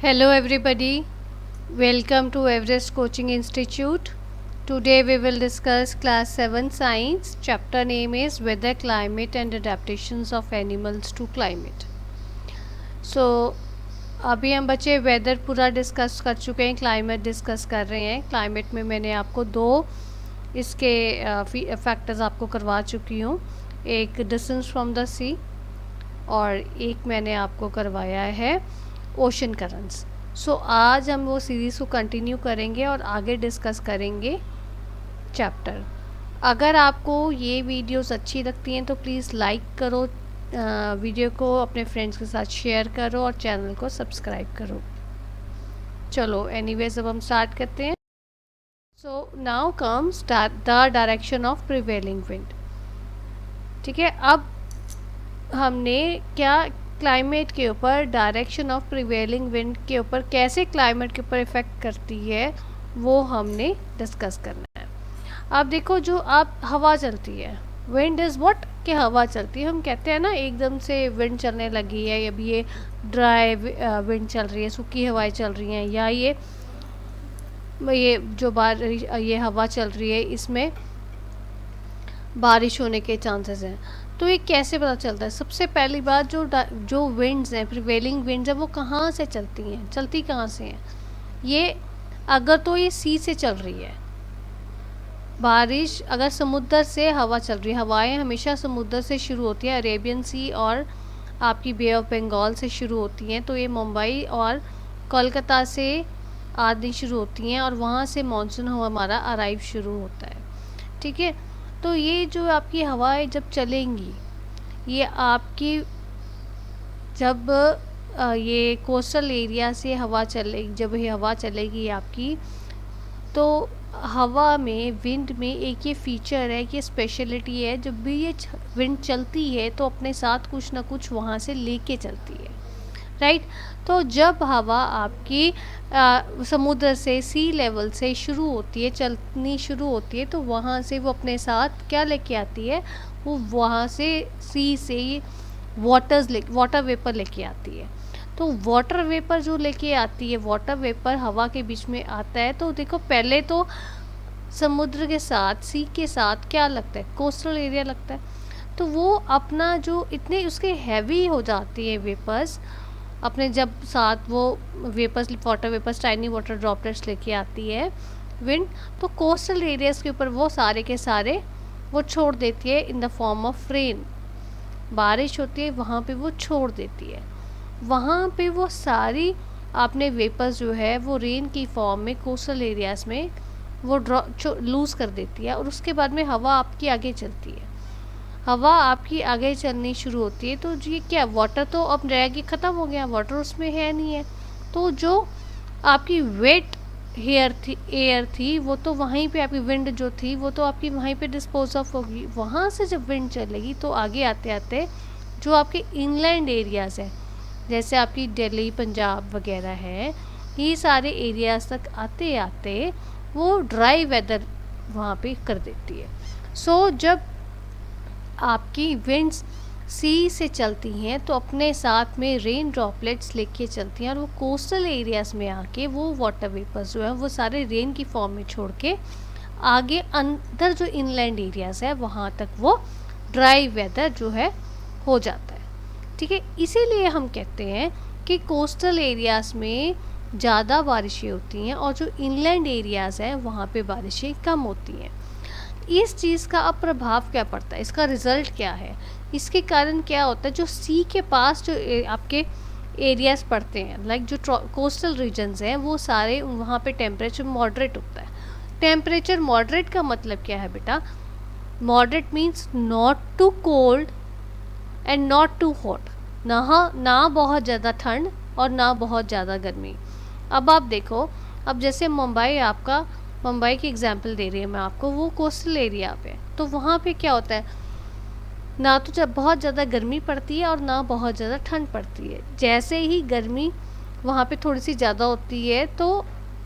Hello everybody, welcome to Everest Coaching Institute. Today we will discuss class 7 science. Chapter name is Weather, Climate and Adaptations of Animals to Climate. So अभी हम बच्चे weather पूरा discuss कर चुके हैं, climate discuss कर रहे हैं. क्लाइमेट में मैंने आपको दो इसके फैक्टर्स आपको करवा चुकी हूँ. एक डिस्टेंस फ्रॉम द सी और एक मैंने आपको करवाया है ओशन करंट्स. सो आज हम वो सीरीज़ को कंटिन्यू करेंगे और आगे डिस्कस करेंगे चैप्टर. अगर आपको ये वीडियोस अच्छी लगती हैं तो प्लीज़ लाइक करो, वीडियो को अपने फ्रेंड्स के साथ शेयर करो और चैनल को सब्सक्राइब करो. चलो एनीवेज अब हम स्टार्ट करते हैं. So now comes the direction of prevailing wind. ठीक है, अब हमने क्या क्लाइमेट के ऊपर डायरेक्शन ऑफ प्रिवेलिंग विंड के ऊपर कैसे क्लाइमेट के ऊपर इफ़ेक्ट करती है वो हमने डिस्कस करना है. अब देखो, जो आप हवा चलती है, विंड इज़ व्हाट, कि हवा चलती है. हम कहते हैं ना एकदम से विंड चलने लगी है, अभी ये ड्राई विंड चल रही है, सूखी हवाएं चल रही हैं, या ये जो ये हवा चल रही है इसमें बारिश होने के चांसेस हैं. तो ये कैसे पता चलता है? सबसे पहली बात, जो विंड्स हैं, प्रिवेलिंग विंड्स हैं, वो कहाँ से चलती हैं, चलती कहाँ से हैं? ये अगर तो ये सी से चल रही है बारिश, अगर समुद्र से हवा चल रही है, हवाएं हमेशा समुद्र से शुरू होती है, अरेबियन सी और आपकी बे ऑफ बंगाल से शुरू होती हैं. तो ये मुंबई और कोलकाता से आदि शुरू होती हैं और वहाँ से मानसून हमारा अराइव शुरू होता है. ठीक है, तो ये जो आपकी हवाएं जब चलेंगी, ये आपकी जब ये कोस्टल एरिया से हवा चलेगी, जब ये हवा चलेगी आपकी, तो हवा में, विंड में एक ये फीचर है, कि स्पेशलिटी है, जब भी ये विंड चलती है तो अपने साथ कुछ ना कुछ वहाँ से लेके चलती है. राइट. तो जब हवा आपकी समुद्र से, सी लेवल से शुरू होती है, चलनी शुरू होती है, तो वहाँ से वो अपने साथ क्या लेके आती है, वो वहाँ से सी से वाटर वेपर लेके आती है. तो वाटर वेपर जो लेके आती है, वाटर वेपर हवा के बीच में आता है. तो देखो, पहले तो समुद्र के साथ, सी के साथ क्या लगता है, कोस्टल एरिया लगता है. तो वो अपना जो इतने उसके हैवी हो जाती है वेपर्स, अपने जब साथ वो vapours, water vapours, tiny water droplets लेके आती है विंड, तो कोस्टल एरियाज़ के ऊपर वो सारे के सारे वो छोड़ देती है in the form of rain. बारिश होती है वहाँ पे वो छोड़ देती है. वहाँ पे वो सारी आपने वेपर्स जो है वो रेन की फॉर्म में कोस्टल एरियाज़ में वो लूज़ कर देती है. और उसके बाद में हवा आपकी आगे चलती है, हवा आपकी आगे चलनी शुरू होती है. तो ये क्या, वाटर तो अब रह गया, ख़त्म हो गया, वाटर उसमें है नहीं है. तो जो आपकी वेट एयर थी वो तो वहीं पे, आपकी विंड जो थी वो तो आपकी वहीं पे डिस्पोज ऑफ होगी. वहाँ से जब विंड चलेगी तो आगे आते आते जो आपके इनलैंड एरियाज़ हैं, जैसे आपकी दिल्ली, पंजाब वगैरह है, ये सारे एरियाज़ तक आते आते वो ड्राई वेदर वहाँ पे कर देती है. सो जब आपकी विंड्स सी से चलती हैं तो अपने साथ में रेन ड्रॉपलेट्स लेके चलती हैं, और वो कोस्टल एरियाज़ में आके वो वाटर वेपर्स जो है वो सारे रेन की फॉर्म में छोड़ के आगे अंदर जो इनलैंड एरियाज़ है वहाँ तक वो ड्राई वेदर जो है हो जाता है. ठीक है, इसीलिए हम कहते हैं कि कोस्टल एरियाज़ में ज़्यादा बारिशें होती हैं और जो इनलैंड एरियाज़ हैं वहाँ पे बारिशें कम होती हैं. इस चीज़ का अब प्रभाव क्या पड़ता है, इसका रिज़ल्ट क्या है, इसके कारण क्या होता है? जो सी के पास जो आपके एरियाज़ पड़ते हैं, लाइक जो कोस्टल रीजन्स हैं, वो सारे वहाँ पे टेम्परेचर मॉडरेट होता है. टेम्परेचर मॉडरेट का मतलब क्या है बेटा? Moderate means not too cold and not too hot, ना बहुत ज़्यादा ठंड और ना बहुत ज़्यादा गर्मी. अब आप देखो, अब जैसे मुंबई की एग्जांपल दे रही है मैं आपको, वो कोस्टल एरिया पे, तो वहाँ पे क्या होता है, ना तो जब बहुत ज़्यादा गर्मी पड़ती है और ना बहुत ज़्यादा ठंड पड़ती है. जैसे ही गर्मी वहाँ पे थोड़ी सी ज़्यादा होती है तो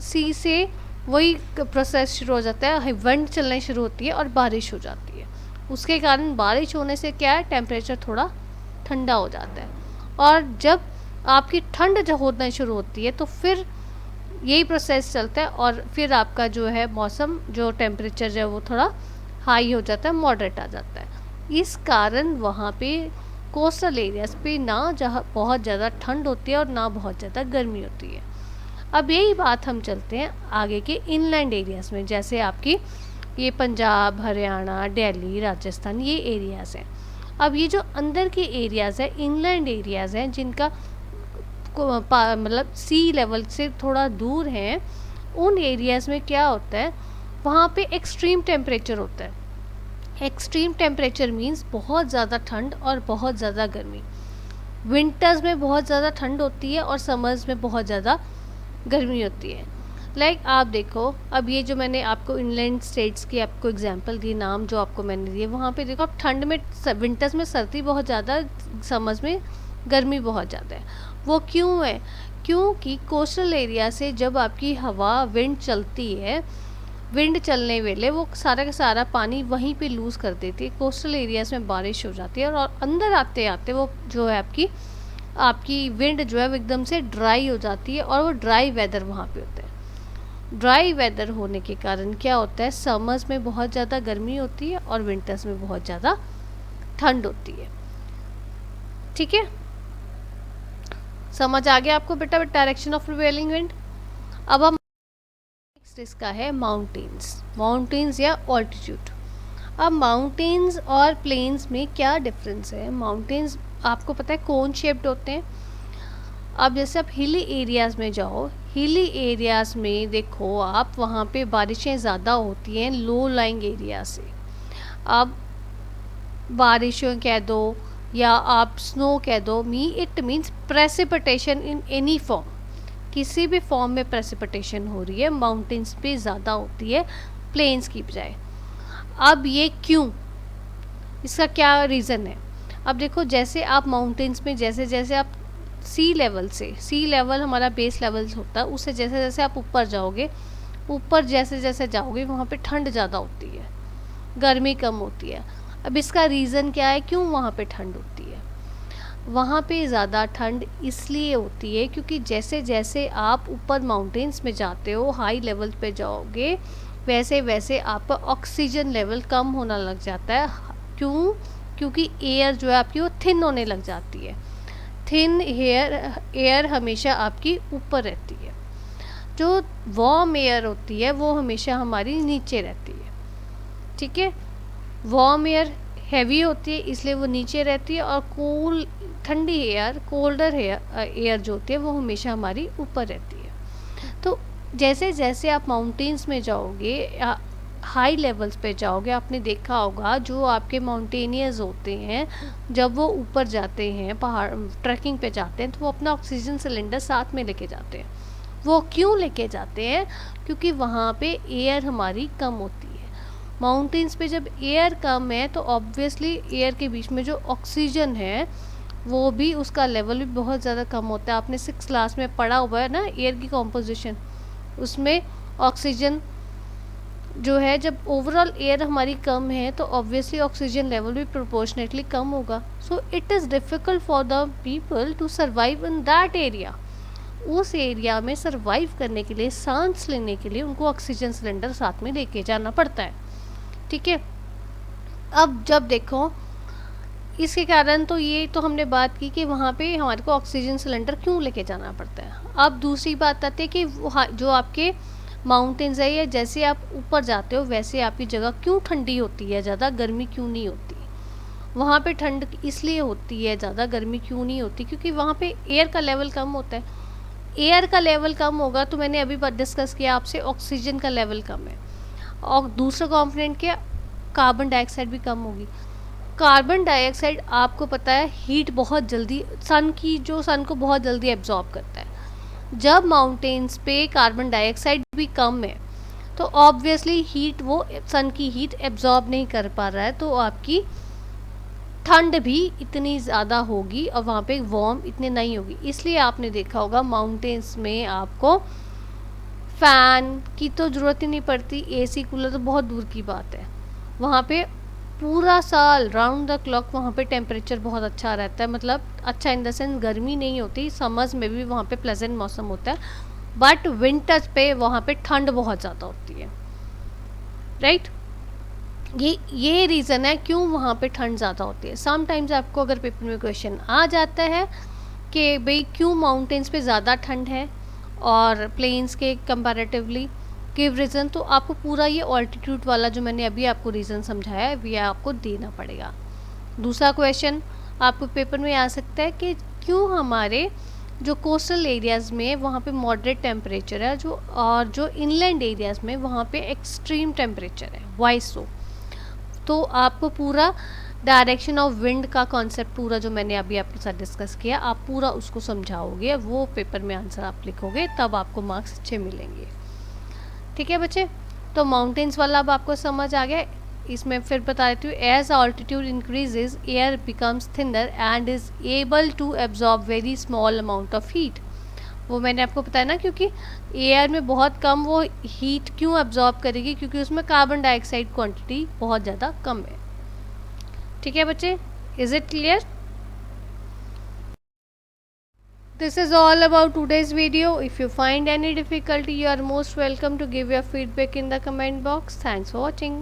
सी से वही प्रोसेस शुरू हो जाता है, विंड चलने शुरू होती है और बारिश हो जाती है. उसके कारण बारिश होने से क्या है, टेम्परेचर थोड़ा ठंडा हो जाता है. और जब आपकी ठंड जब होना शुरू होती है तो फिर यही प्रोसेस चलता है और फिर आपका जो है मौसम जो टेम्परेचर जो है वो थोड़ा हाई हो जाता है, मॉडरेट आ जाता है। इस कारण वहाँ पे कोस्टल एरियाज़ पे ना जहाँ बहुत ज़्यादा ठंड होती है और ना बहुत ज़्यादा गर्मी होती है। अब यही बात हम चलते हैं आगे के इनलैंड एरियाज़ में, जैसे आपकी ये पंजाब, हरियाणा, दिल्ली, राजस्थान, ये एरियाज़ हैं। अब ये जो अंदर के एरियाज़ हैं, इनलैंड एरियाज़ हैं, जिनका मतलब सी लेवल से थोड़ा दूर हैं, उन एरियाज़ में क्या होता है, वहाँ पे एक्सट्रीम टेम्परेचर होता है। एक्सट्रीम टेम्परेचर मीन्स बहुत ज़्यादा ठंड और बहुत ज़्यादा गर्मी। विंटर्स में बहुत ज़्यादा ठंड होती है और समर्स में बहुत ज़्यादा गर्मी होती है। लाइक आप देखो, अब ये जो मैंने आपको इनलैंड स्टेट्स की आपको एग्जांपल दी, नाम जो आपको मैंने दिए, वहाँ पे देखो आप ठंड में विंटर्स में सर्दी बहुत ज़्यादा, समर्स में गर्मी बहुत ज़्यादा है। वो क्यों है? क्योंकि कोस्टल एरिया से जब आपकी हवा विंड चलती है, विंड चलने वेले वो सारा का सारा पानी वहीं पे लूज़ कर देती है। कोस्टल एरियाज़ में बारिश हो जाती है और अंदर आते आते वो जो है आपकी विंड जो है वो एकदम से ड्राई हो जाती है और वो ड्राई वेदर वहाँ पे होता है। ड्राई वेदर होने के कारण क्या होता है, समर्स में बहुत ज़्यादा गर्मी होती है और विंटर्स में बहुत ज़्यादा ठंड होती है। ठीक है, समझ आ गया आपको बेटा डायरेक्शन ऑफ प्रिवेलिंग विंड। अब हम नेक्स्ट इसका है माउंटेन्स या ऑल्टीट्यूड। अब माउंटेन्स और प्लेन्स में क्या डिफरेंस है? माउंटेन्स आपको पता है कोन शेप्ड होते हैं। अब जैसे आप हिली एरियाज़ में जाओ, हिली एरियाज़ में देखो आप, वहाँ पे बारिशें ज़्यादा होती हैं लो लाइंग एरिया से। अब बारिशों कह दो या आप स्नो कह दो, it means precipitation in any form, किसी भी फॉर्म में प्रेसिपिटेशन हो रही है माउंटेन्स पे ज़्यादा होती है प्लेन्स की बजाय। अब ये क्यों, इसका क्या रीज़न है? अब देखो, जैसे आप माउंटेन्स में जैसे जैसे आप सी लेवल हमारा बेस लेवल होता है, उससे जैसे जैसे आप ऊपर जाओगे, ऊपर जैसे जैसे जाओगे वहाँ पे ठंड ज़्यादा होती है, गर्मी कम होती है। अब इसका रीज़न क्या है, क्यों वहाँ पे ठंड होती है? वहाँ पे ज़्यादा ठंड इसलिए होती है क्योंकि जैसे जैसे आप ऊपर माउंटेन्स में जाते हो, हाई लेवल पे जाओगे, वैसे वैसे आपका ऑक्सीजन लेवल कम होना लग जाता है। क्यों? क्योंकि एयर जो है आपकी वो थिन होने लग जाती है। थिन एयर हमेशा आपकी ऊपर रहती है, जो वार्म एयर होती है वो हमेशा हमारी नीचे रहती है। ठीक है, वार्म एयर हैवी होती है इसलिए वो नीचे रहती है, और ठंडी एयर, कोल्डर एयर जो होती है वो हमेशा हमारी ऊपर रहती है। तो जैसे जैसे आप माउंटेन्स में जाओगे या हाई लेवल्स पे जाओगे, आपने देखा होगा जो आपके माउंटेनियर्स होते हैं, जब वो ऊपर जाते हैं, पहाड़ ट्रैकिंग पे जाते हैं, तो वो अपना ऑक्सीजन सिलेंडर साथ में लेके जाते हैं। वो क्यों लेके जाते हैं? क्योंकि वहाँ पे एयर हमारी कम होती है। माउंटेन्स पे जब एयर कम है तो ऑब्वियसली एयर के बीच में जो ऑक्सीजन है वो भी, उसका लेवल भी बहुत ज़्यादा कम होता है। आपने 6 क्लास में पढ़ा हुआ है ना एयर की कॉम्पोजिशन, उसमें ऑक्सीजन जो है, जब ओवरऑल एयर हमारी कम है तो ऑब्वियसली ऑक्सीजन लेवल भी प्रोपोर्शनेटली कम होगा। So it is difficult for the people to survive in that area. उस एरिया में सर्वाइव करने के लिए, सांस लेने के लिए उनको ऑक्सीजन सिलेंडर साथ में लेके जाना पड़ता है। ठीक है, अब जब देखो इसके कारण, तो ये तो हमने बात की कि वहाँ पे हमारे को ऑक्सीजन सिलेंडर क्यों लेके जाना पड़ता है। अब दूसरी बात आती है कि जो आपके माउंटेन्स है, या जैसे आप ऊपर जाते हो वैसे आपकी जगह क्यों ठंडी होती है, ज़्यादा गर्मी क्यों नहीं होती? वहाँ पे ठंड इसलिए होती है, ज़्यादा गर्मी क्यों नहीं होती? क्योंकि वहाँ पे एयर का लेवल कम होता है। एयर का लेवल कम होगा तो मैंने अभी डिस्कस किया आपसे, ऑक्सीजन का लेवल कम है, और दूसरा कॉम्पोनेंट क्या, कार्बन डाइऑक्साइड भी कम होगी। कार्बन डाइऑक्साइड आपको पता है हीट बहुत जल्दी सन को बहुत जल्दी एब्जॉर्ब करता है। जब माउंटेन्स पे कार्बन डाइऑक्साइड भी कम है तो ऑब्वियसली हीट, वो सन की हीट एब्जॉर्ब नहीं कर पा रहा है, तो आपकी ठंड भी इतनी ज़्यादा होगी और वहाँ पे वार्म इतने नहीं होगी। इसलिए आपने देखा होगा माउंटेन्स में आपको फ़ैन की तो ज़रूरत ही नहीं पड़ती, एसी कूलर तो बहुत दूर की बात है। वहाँ पे पूरा साल राउंड द क्लॉक वहाँ पे टेम्परेचर बहुत अच्छा रहता है, मतलब अच्छा इन द सेंस गर्मी नहीं होती, समर्स में भी वहाँ पे प्लेजेंट मौसम होता है, बट विंटर्स पे वहाँ पे ठंड बहुत ज़्यादा होती है, राइट। ये रीज़न है क्यों वहाँ पे ठंड ज़्यादा होती है। समटाइम्स आपको अगर पेपर में क्वेश्चन आ जाता है कि भाई क्यों माउंटेन्स पे ज़्यादा ठंड है और प्लेन्स के कंपैरेटिवली, गिव रीज़न, तो आपको पूरा ये ऑल्टीट्यूड वाला जो मैंने अभी आपको रीज़न समझाया है ये आपको देना पड़ेगा। दूसरा क्वेश्चन आपको पेपर में आ सकता है कि क्यों हमारे जो कोस्टल एरियाज़ में वहाँ पे मॉडरेट टेम्परेचर है जो, और जो इनलैंड एरियाज़ में वहाँ पे एक्सट्रीम टेम्परेचर है, वाई सो। तो आपको पूरा डायरेक्शन ऑफ विंड का कॉन्सेप्ट पूरा जो मैंने अभी आपके साथ डिस्कस किया आप पूरा उसको समझाओगे, वो पेपर में आंसर आप लिखोगे, तब आपको मार्क्स अच्छे मिलेंगे। ठीक है बच्चे, तो माउंटेन्स वाला अब आपको समझ आ गया। इसमें फिर बता देती हूँ, as altitude increases air becomes thinner and is able to absorb very small amount of heat. वो मैंने आपको बताया ना, क्योंकि एयर में बहुत कम वो हीट क्यों एब्जॉर्ब करेगी, क्योंकि उसमें कार्बन डाइऑक्साइड क्वांटिटी बहुत ज़्यादा कम है। ठीक है बच्चे, is it clear? This is all about today's video. If you find any difficulty, you are most welcome to give your feedback in the comment box. Thanks for watching.